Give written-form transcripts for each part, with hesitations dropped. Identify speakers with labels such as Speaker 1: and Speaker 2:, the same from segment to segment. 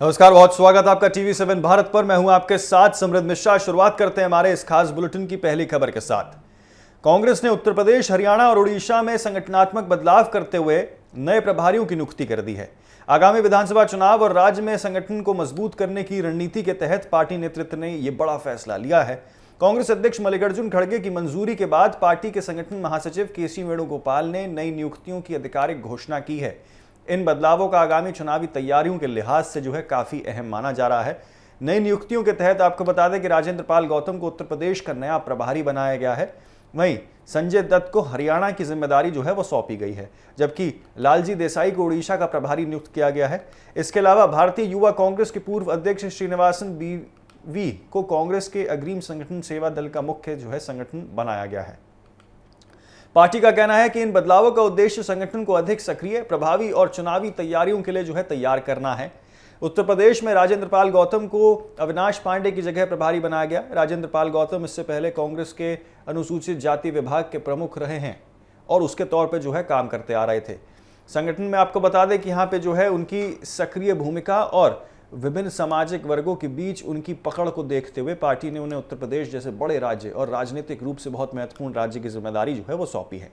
Speaker 1: नमस्कार, बहुत स्वागत आपका टीवी7 भारत पर। मैं हूं आपके साथ समृद्ध मिश्रा। शुरुआत करते हैं हमारे इस खास बुलेटिन की पहली खबर के साथ। कांग्रेस ने उत्तर प्रदेश, हरियाणा और उड़ीसा में संगठनात्मक बदलाव करते हुए नए प्रभारियों की नियुक्ति कर दी है। आगामी विधानसभा चुनाव और राज्य में संगठन को मजबूत करने की रणनीति के तहत पार्टी नेतृत्व ने यह बड़ा फैसला लिया है। कांग्रेस अध्यक्ष मल्लिकार्जुन खड़गे की मंजूरी के बाद पार्टी के संगठन महासचिव केसी वेणुगोपाल ने नई नियुक्तियों की आधिकारिक घोषणा की है। इन बदलावों का आगामी चुनावी तैयारियों के लिहाज से काफी अहम माना जा रहा है। नई नियुक्तियों के तहत आपको बता दें कि राजेंद्र पाल गौतम को उत्तर प्रदेश का नया प्रभारी बनाया गया है। वहीं संजय दत्त को हरियाणा की जिम्मेदारी वो सौंपी गई है, जबकि लालजी देसाई को उड़ीसा का प्रभारी नियुक्त किया गया है। इसके अलावा भारतीय युवा कांग्रेस के पूर्व अध्यक्ष श्रीनिवासन बीवी को कांग्रेस के अग्रिम संगठन सेवा दल का मुख्य संगठन बनाया गया है। पार्टी का कहना है कि इन बदलावों का उद्देश्य संगठन को अधिक सक्रिय, प्रभावी और चुनावी तैयारियों के लिए तैयार करना है। उत्तर प्रदेश में राजेंद्र पाल गौतम को अविनाश पांडे की जगह प्रभारी बनाया गया। राजेंद्र पाल गौतम इससे पहले कांग्रेस के अनुसूचित जाति विभाग के प्रमुख रहे हैं और उसके तौर पर काम करते आ रहे थे। संगठन में आपको बता दें कि यहाँ पे उनकी सक्रिय भूमिका और विभिन्न सामाजिक वर्गों के बीच उनकी पकड़ को देखते हुए पार्टी ने उन्हें उत्तर प्रदेश जैसे बड़े राज्य और राजनीतिक रूप से बहुत महत्वपूर्ण राज्य की जिम्मेदारी वो सौंपी है।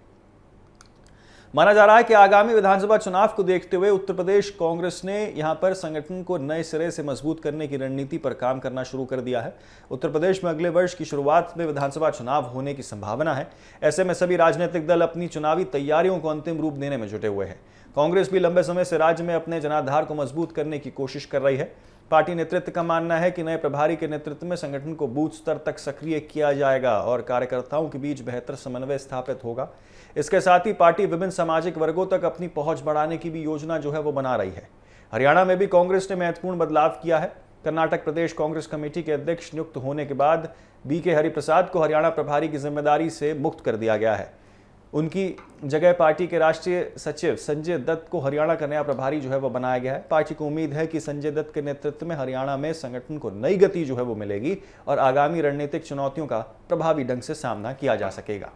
Speaker 1: माना जा रहा है कि आगामी विधानसभा चुनाव को देखते हुए उत्तर प्रदेश कांग्रेस ने यहां पर संगठन को नए सिरे से मजबूत करने की रणनीति पर काम करना शुरू कर दिया है। उत्तर प्रदेश में अगले वर्ष की शुरुआत में विधानसभा चुनाव होने की संभावना है। ऐसे में सभी राजनीतिक दल अपनी चुनावी तैयारियों को अंतिम रूप देने में जुटे हुए हैं। कांग्रेस भी लंबे समय से राज्य में अपने जनाधार को मजबूत करने की कोशिश कर रही है। पार्टी नेतृत्व का मानना है कि नए प्रभारी के नेतृत्व में संगठन को बूथ स्तर तक सक्रिय किया जाएगा और कार्यकर्ताओं के बीच बेहतर समन्वय स्थापित होगा। इसके साथ ही पार्टी विभिन्न सामाजिक वर्गों तक अपनी पहुंच बढ़ाने की भी योजना वो बना रही है। हरियाणा में भी कांग्रेस ने महत्वपूर्ण बदलाव किया है। कर्नाटक प्रदेश कांग्रेस कमेटी के अध्यक्ष नियुक्त होने के बाद बीके हरिप्रसाद को हरियाणा प्रभारी की जिम्मेदारी से मुक्त कर दिया गया है। उनकी जगह पार्टी के राष्ट्रीय सचिव संजय दत्त को हरियाणा का नया प्रभारी वो बनाया गया है। पार्टी को उम्मीद है कि संजय दत्त के नेतृत्व में हरियाणा में संगठन को नई गति वो मिलेगी और आगामी रणनीतिक चुनौतियों का प्रभावी ढंग से सामना किया जा सकेगा।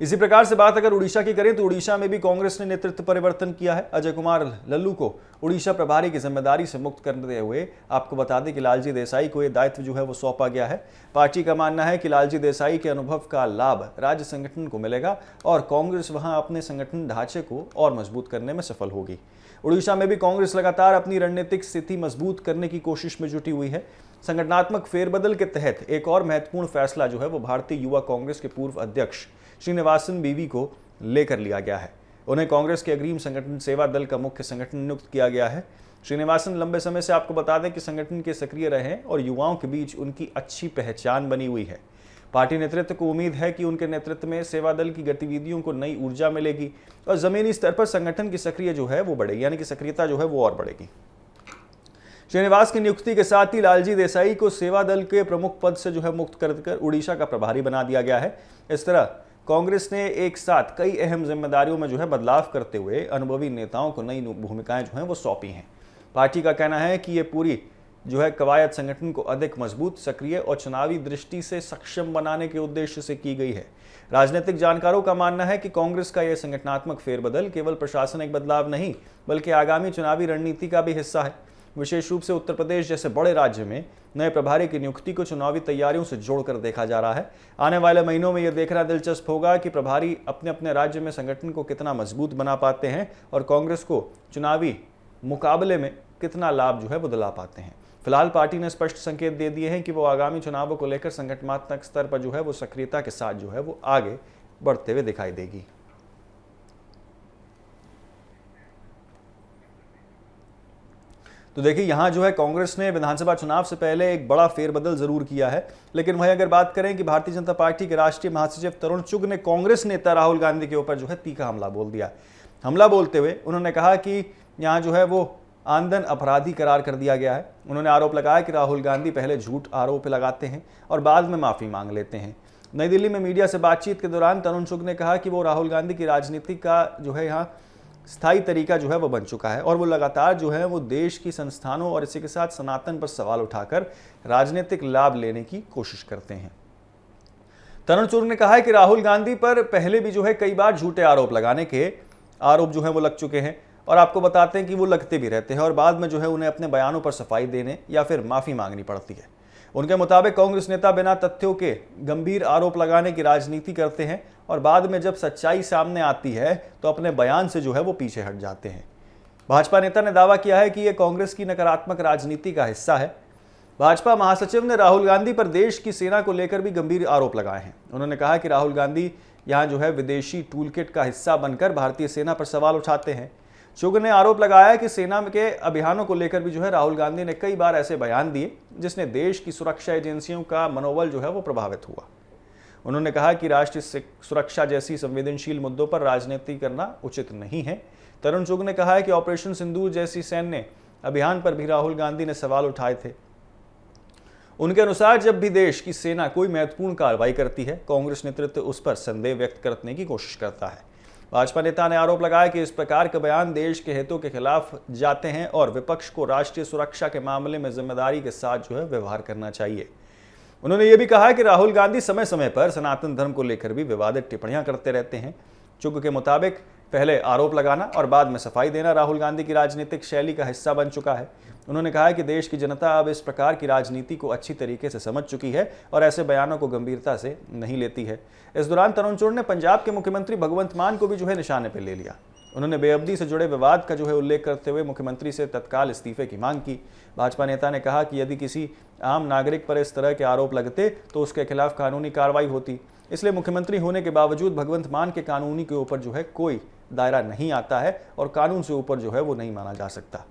Speaker 1: इसी प्रकार से बात अगर उड़ीसा की करें तो उड़ीसा में भी कांग्रेस ने नेतृत्व परिवर्तन किया है। अजय कुमार लल्लू को उड़ीसा प्रभारी की जिम्मेदारी से मुक्त करते हुए आपको बता दें कि लालजी देसाई को यह दायित्व वो सौंपा गया है। पार्टी का मानना है कि लालजी देसाई के अनुभव का लाभ राज्य संगठन को मिलेगा और कांग्रेस वहां अपने संगठन ढांचे को और मजबूत करने में सफल होगी। उड़ीसा में भी कांग्रेस लगातार अपनी रणनीतिक स्थिति मजबूत करने की कोशिश में जुटी हुई है। संगठनात्मक फेरबदल के तहत एक और महत्वपूर्ण फैसला वो भारतीय युवा कांग्रेस के पूर्व अध्यक्ष श्रीनिवासन बीवी को लेकर लिया गया है। उन्हें कांग्रेस के अग्रिम संगठन सेवा दल का मुख्य संगठन नियुक्त किया गया है। श्रीनिवासन लंबे समय से आपको बता दें कि संगठन के सक्रिय रहे हैं और युवाओं के बीच उनकी अच्छी पहचान बनी हुई है। पार्टी नेतृत्व को उम्मीद है कि उनके नेतृत्व में सेवा दल की गतिविधियों को नई ऊर्जा मिलेगी और जमीनी स्तर पर संगठन की सक्रिय वो बढ़ेगी, यानी कि सक्रियता वो और बढ़ेगी। श्रीनिवास की नियुक्ति के साथ ही लालजी देसाई को सेवा दल के प्रमुख पद से मुक्त कर उड़ीसा का प्रभारी बना दिया गया है। इस तरह कांग्रेस ने एक साथ कई अहम जिम्मेदारियों में बदलाव करते हुए अनुभवी नेताओं को नई भूमिकाएं वो सौंपी हैं। पार्टी का कहना है कि ये पूरी कवायद संगठन को अधिक मजबूत, सक्रिय और चुनावी दृष्टि से सक्षम बनाने के उद्देश्य से की गई है। राजनीतिक जानकारों का मानना है कि कांग्रेस का यह संगठनात्मक फेरबदल केवल प्रशासनिक बदलाव नहीं बल्कि आगामी चुनावी रणनीति का भी हिस्सा है। विशेष रूप से उत्तर प्रदेश जैसे बड़े राज्य में नए प्रभारी की नियुक्ति को चुनावी तैयारियों से जोड़कर देखा जा रहा है। आने वाले महीनों में यह देखना दिलचस्प होगा कि प्रभारी अपने अपने राज्य में संगठन को कितना मजबूत बना पाते हैं और कांग्रेस को चुनावी मुकाबले में कितना लाभ वो दिला पाते हैं। फिलहाल पार्टी ने स्पष्ट संकेत दे दिए हैं कि वो आगामी चुनावों को लेकर संगठनात्मक स्तर पर वो सक्रियता के साथ वो आगे बढ़ते हुए दिखाई देगी। तो देखिए यहाँ कांग्रेस ने विधानसभा चुनाव से पहले एक बड़ा फेरबदल जरूर किया है, लेकिन वहीं अगर बात करें कि भारतीय जनता पार्टी के राष्ट्रीय महासचिव तरुण चुग ने कांग्रेस नेता राहुल गांधी के ऊपर तीखा हमला बोल दिया। हमला बोलते हुए उन्होंने कहा कि यहाँ वो आंदन अपराधी करार कर दिया गया है। उन्होंने आरोप लगाया कि राहुल गांधी पहले झूठ आरोप लगाते हैं और बाद में माफी मांग लेते हैं। नई दिल्ली में मीडिया से बातचीत के दौरान तरुण चुग ने कहा कि वो राहुल गांधी की राजनीति का यहाँ स्थायी तरीका वो बन चुका है और वो लगातार वो देश की संस्थानों और इसी के साथ सनातन पर सवाल उठाकर राजनीतिक लाभ लेने की कोशिश करते हैं। तरुण चुग ने कहा है कि राहुल गांधी पर पहले भी कई बार झूठे आरोप लगाने के आरोप वो लग चुके हैं और आपको बताते हैं कि वो लगते भी रहते हैं और बाद में जो है उन्हें अपने बयानों पर सफाई देने या फिर माफी मांगनी पड़ती है। उनके मुताबिक कांग्रेस नेता बिना तथ्यों के गंभीर आरोप लगाने की राजनीति करते हैं और बाद में जब सच्चाई सामने आती है तो अपने बयान से जो है वो पीछे हट जाते हैं। भाजपा नेता ने दावा किया है कि यह कांग्रेस की नकारात्मक राजनीति का हिस्सा है। भाजपा महासचिव ने राहुल गांधी पर देश की सेना को लेकर भी गंभीर आरोप लगाए हैं। उन्होंने कहा कि राहुल गांधी यहां जो है विदेशी टूलकिट का हिस्सा बनकर भारतीय सेना पर सवाल उठाते हैं। चुग ने आरोप लगाया कि सेना के अभियानों को लेकर भी जो है राहुल गांधी ने कई बार ऐसे बयान दिए जिसने देश की सुरक्षा एजेंसियों का मनोबल जो है वो प्रभावित हुआ। उन्होंने कहा कि राष्ट्रीय सुरक्षा जैसी संवेदनशील मुद्दों पर राजनीति करना उचित नहीं है। तरुण चुग ने कहा है कि ऑपरेशन सिंदूर जैसी सैन्य अभियान पर भी राहुल गांधी ने सवाल उठाए थे। उनके अनुसार जब भी देश की सेना कोई महत्वपूर्ण कार्रवाई करती है, कांग्रेस नेतृत्व उस पर संदेह व्यक्त करने की कोशिश करता है। भाजपा नेता ने आरोप लगाया कि इस प्रकार के बयान देश के हितों के खिलाफ जाते हैं और विपक्ष को राष्ट्रीय सुरक्षा के मामले में जिम्मेदारी के साथ जो है व्यवहार करना चाहिए। उन्होंने ये भी कहा कि राहुल गांधी समय समय पर सनातन धर्म को लेकर भी विवादित टिप्पणियां करते रहते हैं। चुग के मुताबिक पहले आरोप लगाना और बाद में सफाई देना राहुल गांधी की राजनीतिक शैली का हिस्सा बन चुका है। उन्होंने कहा कि देश की जनता अब इस प्रकार की राजनीति को अच्छी तरीके से समझ चुकी है और ऐसे बयानों को गंभीरता से नहीं लेती है। इस दौरान तरुण चुग ने पंजाब के मुख्यमंत्री भगवंत मान को भी जो है निशाने पर ले लिया। उन्होंने बेअदबी से जुड़े विवाद का जो है उल्लेख करते हुए मुख्यमंत्री से तत्काल इस्तीफे की मांग की। भाजपा नेता ने कहा कि यदि किसी आम नागरिक पर इस तरह के आरोप लगते तो उसके खिलाफ कानूनी कार्रवाई होती, इसलिए मुख्यमंत्री होने के बावजूद भगवंत मान के कानूनी के ऊपर जो है कोई दायरा नहीं आता है और कानून से ऊपर जो है वो नहीं माना जा सकता।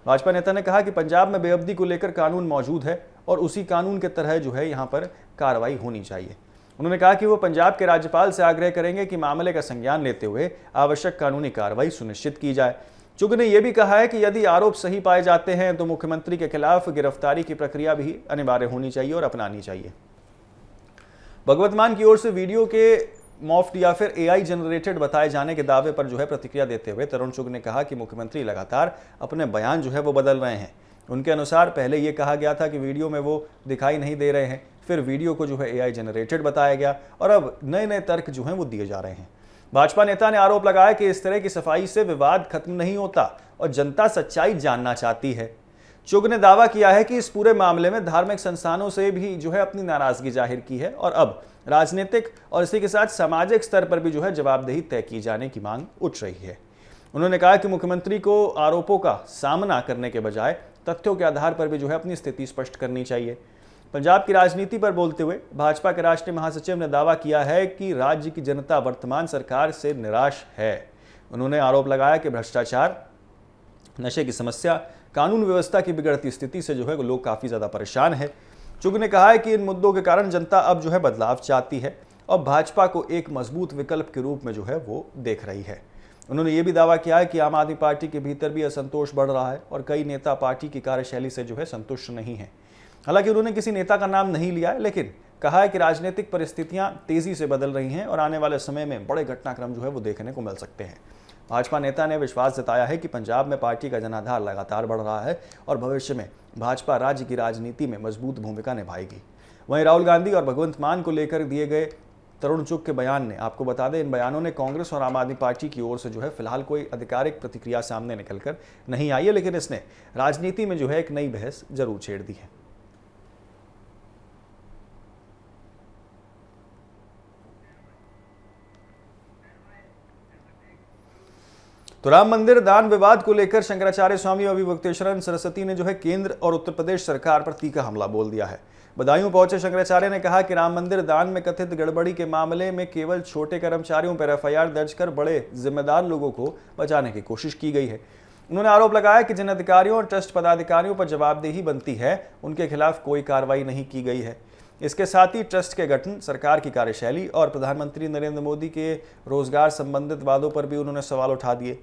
Speaker 1: भाजपा नेता ने कहा कि पंजाब में बेअदबी को लेकर कानून मौजूद है और उसी कानून के तरह जो है यहाँ पर कार्रवाई होनी चाहिए। उन्होंने कहा कि वो पंजाब के राज्यपाल से आग्रह करेंगे कि मामले का संज्ञान लेते हुए आवश्यक कानूनी कार्रवाई सुनिश्चित की जाए। चुग ने यह भी कहा है कि यदि आरोप सही पाए जाते हैं तो मुख्यमंत्री के खिलाफ गिरफ्तारी की प्रक्रिया भी अनिवार्य होनी चाहिए और अपनानी चाहिए। भगवंत मान की ओर से वीडियो के मॉफ्ड या फिर एआई जनरेटेड बताए जाने के दावे पर जो है प्रतिक्रिया देते हुए तरुण चुग ने कहा कि मुख्यमंत्री लगातार अपने बयान जो है वो बदल रहे हैं। उनके अनुसार पहले ये कहा गया था कि वीडियो में वो दिखाई नहीं दे रहे हैं, फिर वीडियो को जो है एआई जनरेटेड बताया गया और अब नए नए तर्क जो हैं वो दिए जा रहे हैं। भाजपा नेता ने आरोप लगाया कि इस तरह की सफाई से विवाद खत्म नहीं होता और जनता सच्चाई जानना चाहती है। चुग ने दावा किया है कि इस पूरे मामले में धार्मिक संस्थानों से भी जो है अपनी नाराजगी जाहिर की है और अब राजनीतिक और इसी के साथ सामाजिक स्तर पर भी जो है जवाबदेही तय की जाने की मांग उठ रही है। उन्होंने कहा कि मुख्यमंत्री को आरोपों का सामना करने के बजाय तथ्यों के आधार पर भी जो है अपनी स्थिति स्पष्ट करनी चाहिए। पंजाब की राजनीति पर बोलते हुए भाजपा के राष्ट्रीय महासचिव ने दावा किया है कि राज्य की जनता वर्तमान सरकार से निराश है। उन्होंने आरोप लगाया कि भ्रष्टाचार, नशे की समस्या, कानून व्यवस्था की बिगड़ती स्थिति से जो है लोग काफी ज्यादा परेशान है। चुग ने कहा है कि इन मुद्दों के कारण जनता अब जो है बदलाव चाहती है और भाजपा को एक मजबूत विकल्प के रूप में जो है वो देख रही है। उन्होंने ये भी दावा किया है कि आम आदमी पार्टी के भीतर भी असंतोष बढ़ रहा है और कई नेता पार्टी की कार्यशैली से जो है संतुष्ट नहीं है। हालांकि उन्होंने किसी नेता का नाम नहीं लिया है, लेकिन कहा है कि राजनीतिक परिस्थितियां तेजी से बदल रही हैं और आने वाले समय में बड़े घटनाक्रम जो है वो देखने को मिल सकते हैं। भाजपा नेता ने विश्वास जताया है कि पंजाब में पार्टी का जनाधार लगातार बढ़ रहा है और भविष्य में भाजपा राज्य की राजनीति में मजबूत भूमिका निभाएगी। वहीं राहुल गांधी और भगवंत मान को लेकर दिए गए तरुण चुग के बयान ने, आपको बता दें, इन बयानों ने कांग्रेस और आम आदमी पार्टी की ओर से जो है फिलहाल कोई आधिकारिक प्रतिक्रिया सामने निकलकर नहीं आई है, लेकिन इसने राजनीति में जो है एक नई बहस जरूर छेड़ दी है। तो राम मंदिर दान विवाद को लेकर शंकराचार्य स्वामी अभिवक्तेश्वरन सरस्वती ने जो है केंद्र और उत्तर प्रदेश सरकार पर तीखा हमला बोल दिया है। बदायूं पहुंचे शंकराचार्य ने कहा कि राम मंदिर दान में कथित गड़बड़ी के मामले में केवल छोटे कर्मचारियों पर एफआईआर दर्ज कर बड़े जिम्मेदार लोगों को बचाने की कोशिश की गई है। उन्होंने आरोप लगाया कि जिन अधिकारियों और ट्रस्ट पदाधिकारियों पर जवाबदेही बनती है उनके खिलाफ कोई कार्रवाई नहीं की गई है। इसके साथ ही ट्रस्ट के गठन, सरकार की कार्यशैली और प्रधानमंत्री नरेंद्र मोदी के रोजगार संबंधित वादों पर भी उन्होंने सवाल उठा दिए।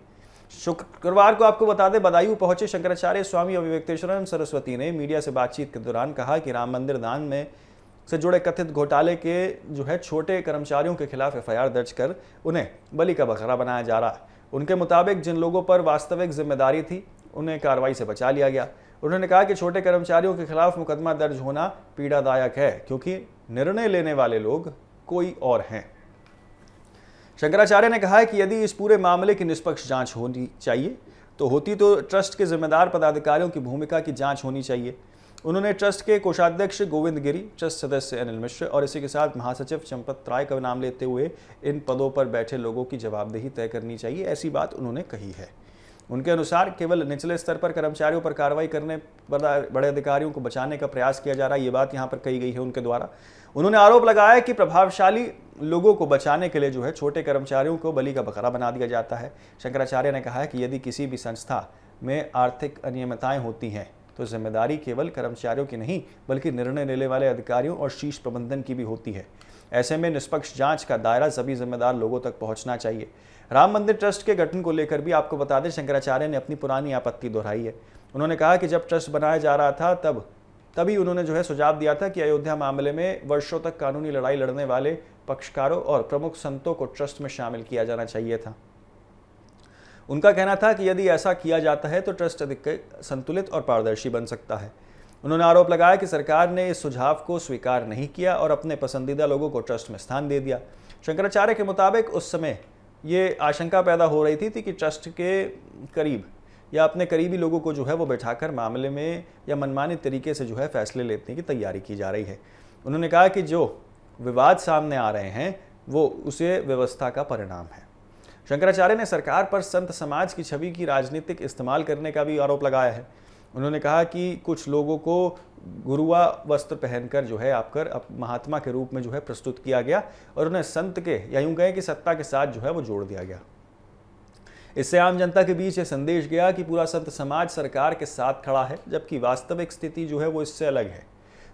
Speaker 1: शुक्रवार को आपको बता दें, बदायूं पहुंचे शंकराचार्य स्वामी अभिवक्तेश्वरन सरस्वती ने मीडिया से बातचीत के दौरान कहा कि राम मंदिर दान में से जुड़े कथित घोटाले के जो है छोटे कर्मचारियों के खिलाफ एफआईआर दर्ज कर उन्हें बलि का बकरा बनाया जा रहा है। उनके मुताबिक जिन लोगों पर वास्तविक जिम्मेदारी थी उन्हें कार्रवाई से बचा लिया गया। उन्होंने कहा कि छोटे कर्मचारियों के खिलाफ मुकदमा दर्ज होना पीड़ादायक है क्योंकि निर्णय लेने वाले लोग कोई और हैं। शंकराचार्य ने कहा है कि यदि इस पूरे मामले की निष्पक्ष जांच होनी चाहिए तो होती तो ट्रस्ट के जिम्मेदार पदाधिकारियों की भूमिका की जांच होनी चाहिए। उन्होंने ट्रस्ट के कोषाध्यक्ष गोविंद गिरी, ट्रस्ट सदस्य अनिल मिश्र और इसी के साथ महासचिव चंपत राय का नाम लेते हुए इन पदों पर बैठे लोगों की जवाबदेही तय करनी चाहिए, ऐसी बात उन्होंने कही है। उनके अनुसार केवल निचले स्तर पर कर्मचारियों पर कार्रवाई करने बड़े अधिकारियों को बचाने का प्रयास किया जा रहा है, ये बात यहाँ पर कही गई है उनके द्वारा। उन्होंने आरोप लगाया कि प्रभावशाली लोगों को बचाने के लिए जो है छोटे कर्मचारियों को बलि का बकरा बना दिया जाता है। शंकराचार्य ने कहा है कि यदि किसी भी संस्था में आर्थिक अनियमितताएं होती हैं तो जिम्मेदारी केवल कर्मचारियों की नहीं बल्कि निर्णय लेने वाले अधिकारियों और शीर्ष प्रबंधन की भी होती है। ऐसे में निष्पक्ष जांच का दायरा सभी जिम्मेदार लोगों तक पहुंचना चाहिए। राम मंदिर ट्रस्ट के गठन को लेकर भी आपको बता दें, शंकराचार्य ने अपनी पुरानी आपत्ति दोहराई है। उन्होंने कहा कि जब ट्रस्ट बनाया जा रहा था तभी उन्होंने जो है सुझाव दिया था कि अयोध्या मामले में वर्षों तक कानूनी लड़ाई लड़ने वाले पक्षकारों और प्रमुख संतों को ट्रस्ट में शामिल किया जाना चाहिए था। उनका कहना था कि यदि ऐसा किया जाता है तो ट्रस्ट अधिक संतुलित और पारदर्शी बन सकता है। उन्होंने आरोप लगाया कि सरकार ने इस सुझाव को स्वीकार नहीं किया और अपने पसंदीदा लोगों को ट्रस्ट में स्थान दे दिया। शंकराचार्य के मुताबिक उस समय ये आशंका पैदा हो रही थी कि ट्रस्ट के करीब या अपने करीबी लोगों को जो है वो बैठाकर मामले में या मनमानी तरीके से जो है फैसले लेने की तैयारी की जा रही है। उन्होंने कहा कि जो विवाद सामने आ रहे हैं वो उसे व्यवस्था का परिणाम है। शंकराचार्य ने सरकार पर संत समाज की छवि की राजनीतिक इस्तेमाल करने का भी आरोप लगाया है। उन्होंने कहा कि कुछ लोगों को गुरुआ वस्त्र पहनकर जो है महात्मा के रूप में जो है प्रस्तुत किया गया और उन्हें संत के या यूं कहें कि सत्ता के साथ जो है वो जोड़ दिया गया। इससे आम जनता के बीच ये संदेश गया कि पूरा संत समाज सरकार के साथ खड़ा है, जबकि वास्तविक स्थिति जो है वो इससे अलग है।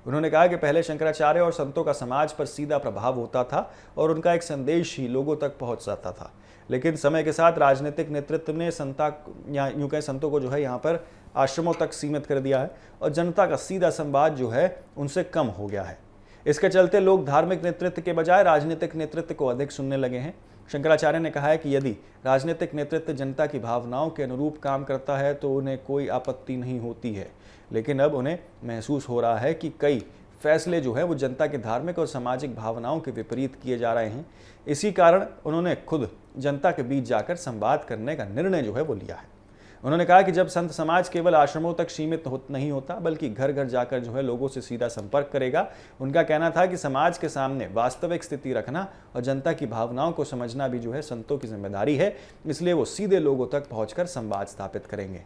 Speaker 1: उन्होंने कहा कि पहले शंकराचार्य और संतों का समाज पर सीधा प्रभाव होता था और उनका एक संदेश ही लोगों तक पहुंच जाता था, लेकिन समय के साथ राजनीतिक नेतृत्व ने संतों को जो है यहाँ पर आश्रमों तक सीमित कर दिया है और जनता का सीधा संवाद जो है उनसे कम हो गया है। इसके चलते लोग धार्मिक नेतृत्व के बजाय राजनीतिक नेतृत्व को अधिक सुनने लगे हैं। शंकराचार्य ने कहा है कि यदि राजनीतिक नेतृत्व जनता की भावनाओं के अनुरूप काम करता है तो उन्हें कोई आपत्ति नहीं होती है, लेकिन अब उन्हें महसूस हो रहा है कि कई फैसले जो है वो जनता की धार्मिक और सामाजिक भावनाओं के विपरीत किए जा रहे हैं। इसी कारण उन्होंने खुद जनता के बीच जाकर संवाद करने का निर्णय जो है वो लिया है। उन्होंने कहा कि जब संत समाज केवल आश्रमों तक सीमित नहीं होता बल्कि घर घर जाकर जो है लोगों से सीधा संपर्क करेगा। उनका कहना था कि समाज के सामने वास्तविक स्थिति रखना और जनता की भावनाओं को समझना भी जो है संतों की जिम्मेदारी है, इसलिए वो सीधे लोगों तक पहुंचकर संवाद स्थापित करेंगे।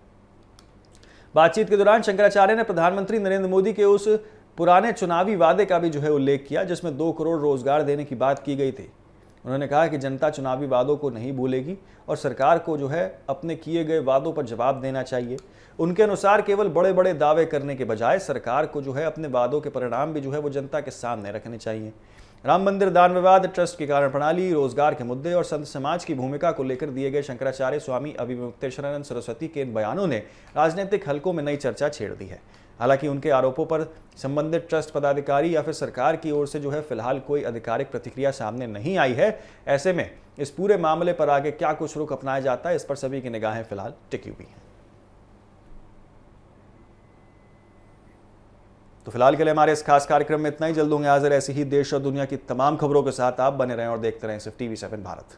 Speaker 1: बातचीत के दौरान शंकराचार्य ने प्रधानमंत्री नरेंद्र मोदी के उस पुराने चुनावी वादे का भी जो है उल्लेख किया जिसमें 2 करोड़ रोजगार देने की बात की गई थी। उन्होंने कहा कि जनता चुनावी वादों को नहीं भूलेगी और सरकार को जो है अपने किए गए वादों पर जवाब देना चाहिए। उनके अनुसार केवल बड़े बड़े दावे करने के बजाय सरकार को जो है अपने वादों के परिणाम भी जो है वो जनता के सामने रखने चाहिए। राम मंदिर दान विवाद, ट्रस्ट की कारण प्रणाली, रोजगार के मुद्दे और संत समाज की भूमिका को लेकर दिए गए शंकराचार्य स्वामी अभिमुक्तेश्वरानंद सरस्वती के इन बयानों ने राजनीतिक हलकों में नई चर्चा छेड़ दी है। हालांकि उनके आरोपों पर संबंधित ट्रस्ट पदाधिकारी या फिर सरकार की ओर से जो है फिलहाल कोई आधिकारिक प्रतिक्रिया सामने नहीं आई है। ऐसे में इस पूरे मामले पर आगे क्या कुछ रुख अपनाया जाता है, इस पर सभी की निगाहें फिलहाल टिकी हुई हैं। तो फिलहाल के लिए हमारे इस खास कार्यक्रम में इतना ही। जल्द होंगे हाजिर ऐसी ही देश और दुनिया की तमाम खबरों के साथ। आप बने रहें और देखते रहें सिर्फ TV7 भारत।